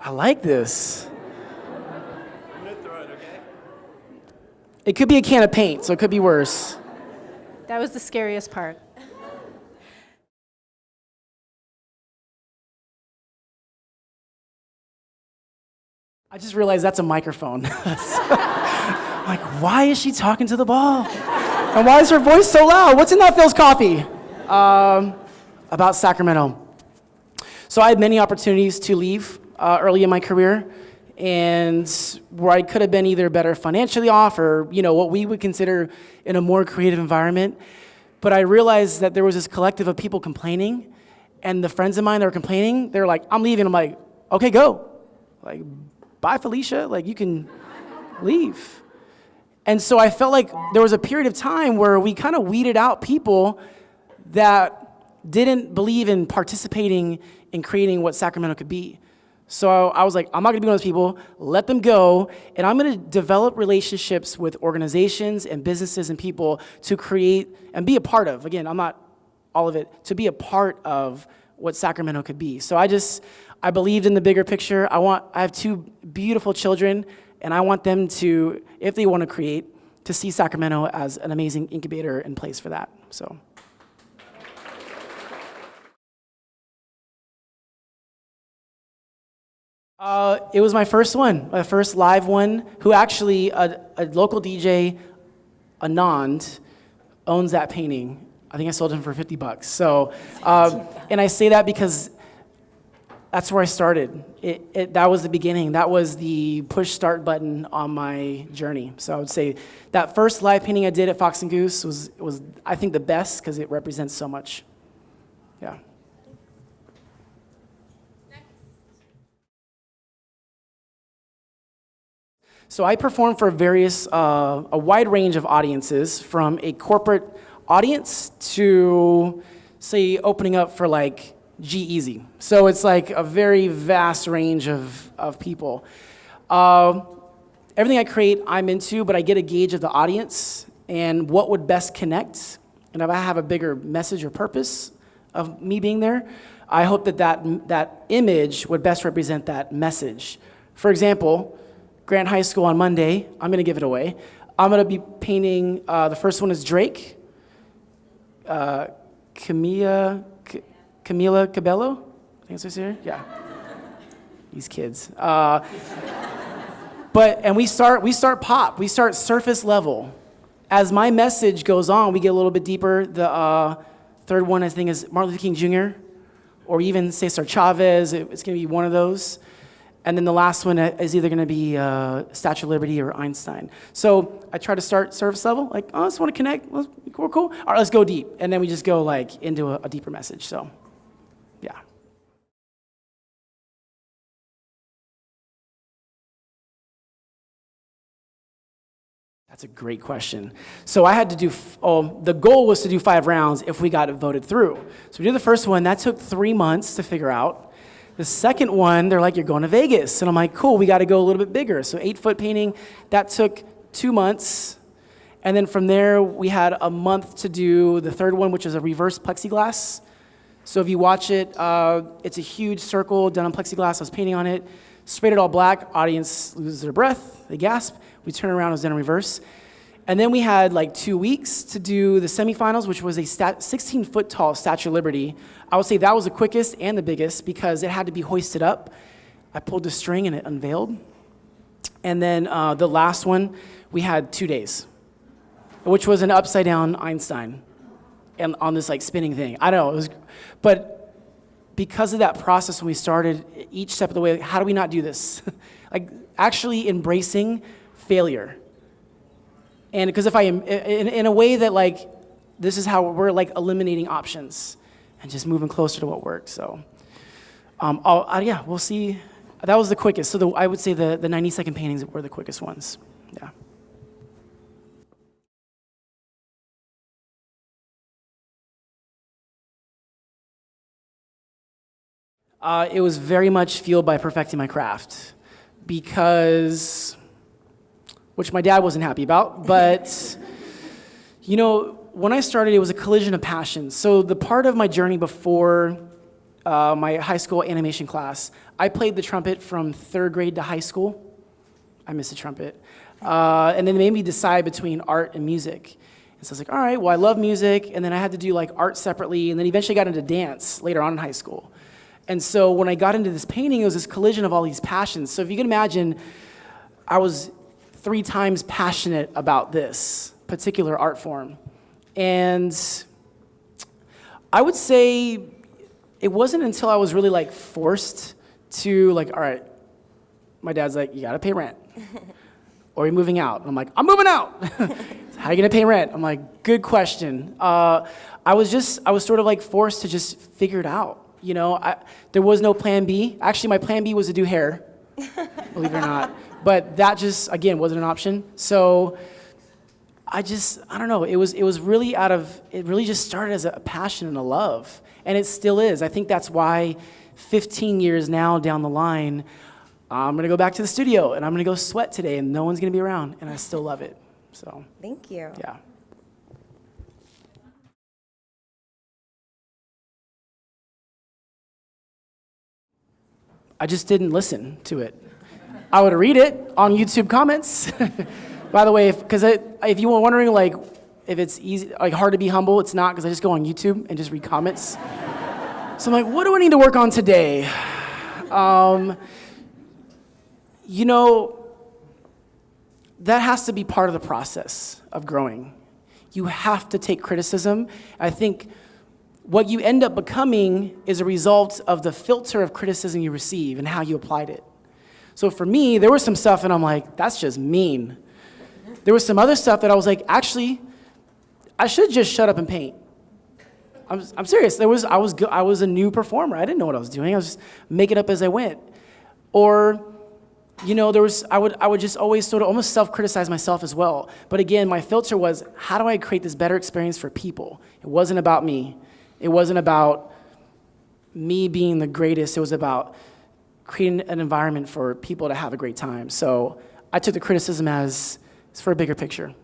I like this. I'm gonna throw it, okay? It could be a can of paint, so it could be worse. That was the scariest part. I just realized that's a microphone. Like, why is she talking to the ball? And why is her voice so loud? What's in that Phil's coffee? About Sacramento. So I had many opportunities to leave early in my career, and where I could have been either better financially off or, what we would consider in a more creative environment. But I realized that there was this collective of people complaining, and the friends of mine that were complaining, they're like, I'm leaving. I'm like, okay, go. Like, bye, Felicia. Like, you can leave. And so I felt like there was a period of time where we kind of weeded out people that didn't believe in participating in creating what Sacramento could be. So I was like, I'm not gonna be one of those people, let them go, and I'm gonna develop relationships with organizations and businesses and people to create and be a part of, again, I'm not all of it, to be a part of what Sacramento could be. So I believed in the bigger picture. I have two beautiful children, and I want them to, if they want to create, to see Sacramento as an amazing incubator and place for that. So. It was my first one, my first live one, who actually, a local DJ, Anand, owns that painting. I think I sold him for $50. So, and I say that because that's where I started. That was the beginning. That was the push start button on my journey. So I would say that first live painting I did at Fox and Goose was I think the best because it represents so much. Yeah. So I perform for a wide range of audiences, from a corporate audience to, say, opening up for like G-Eazy. So it's like a very vast range of people. Everything I create, I'm into, but I get a gauge of the audience and what would best connect. And if I have a bigger message or purpose of me being there, I hope that image would best represent that message. For example, Grant High School on Monday, I'm gonna give it away. I'm gonna be painting, the first one is Drake, Camila Cabello, I think it's here, yeah. These kids. And we start pop, we start surface level. As my message goes on, we get a little bit deeper. The third one, I think, is Martin Luther King Jr., or even Cesar Chavez. It's gonna be one of those. And then the last one is either gonna be Statue of Liberty or Einstein. So I try to start surface level, like, oh, I just wanna connect, we're cool. All right, let's go deep. And then we just go like into a deeper message, so, yeah. That's a great question. So I had to do, the goal was to do 5 rounds if we got it voted through. So we did the first one, that took 3 months to figure out. The second one, they're like, you're going to Vegas. And I'm like, cool, we got to go a little bit bigger. So 8-foot painting, that took 2 months. And then from there, we had a month to do the third one, which is a reverse plexiglass. So if you watch it, it's a huge circle done on plexiglass. I was painting on it, sprayed it all black. Audience loses their breath, they gasp. We turn around, it was done in reverse. And then we had like 2 weeks to do the semifinals, which was a 16-foot tall Statue of Liberty. I would say that was the quickest and the biggest because it had to be hoisted up. I pulled the string and it unveiled. And then the last one, we had 2 days, which was an upside down Einstein and on this like spinning thing. I don't know, but because of that process when we started, each step of the way, like, how do we not do this? Like actually embracing failure. And because if I am, in a way that like, this is how we're like eliminating options and just moving closer to what works, so. Yeah, we'll see. That was the quickest. So I would say the 90-second paintings were the quickest ones, yeah. It was very much fueled by perfecting my craft because, which my dad wasn't happy about, but when I started, it was a collision of passions. So the part of my journey before my high school animation class. I played the trumpet from 3rd grade to high school. I miss the trumpet. And then they made me decide between art and music. And so I was like, all right, well, I love music, and then I had to do like art separately, and then eventually got into dance later on in high school. And so when I got into this painting, it was this collision of all these passions. So if you can imagine, I was 3 times passionate about this particular art form. And I would say it wasn't until I was really like forced to like, all right, my dad's like, you gotta pay rent. Or you're moving out. And I'm like, I'm moving out. How are you gonna pay rent? I'm like, good question. I was sort of like forced to just figure it out. You know, there was no plan B. Actually, my plan B was to do hair, believe it or not. But that just, again, wasn't an option. So I don't know. It really it really just started as a passion and a love. And it still is. I think that's why 15 years now down the line, I'm gonna go back to the studio and I'm gonna go sweat today and no one's gonna be around and I still love it. So Thank you. yeah. I just didn't listen to it. I would read it on YouTube comments. By the way, if you were wondering like if it's easy, like hard to be humble, it's not, because I just go on YouTube and just read comments. So I'm like, what do I need to work on today? You know, that has to be part of the process of growing. You have to take criticism. I think what you end up becoming is a result of the filter of criticism you receive and how you applied it. So for me, there was some stuff and I'm like, that's just mean. There was some other stuff that I was like, actually, I should just shut up and paint. I'm serious. I was a new performer. I didn't know what I was doing. I was just making it up as I went. Or, you know, I would just always sort of almost self-criticize myself as well. But again, my filter was, how do I create this better experience for people? It wasn't about me. It wasn't about me being the greatest. It was about creating an environment for people to have a great time. So I took the criticism as it's for a bigger picture.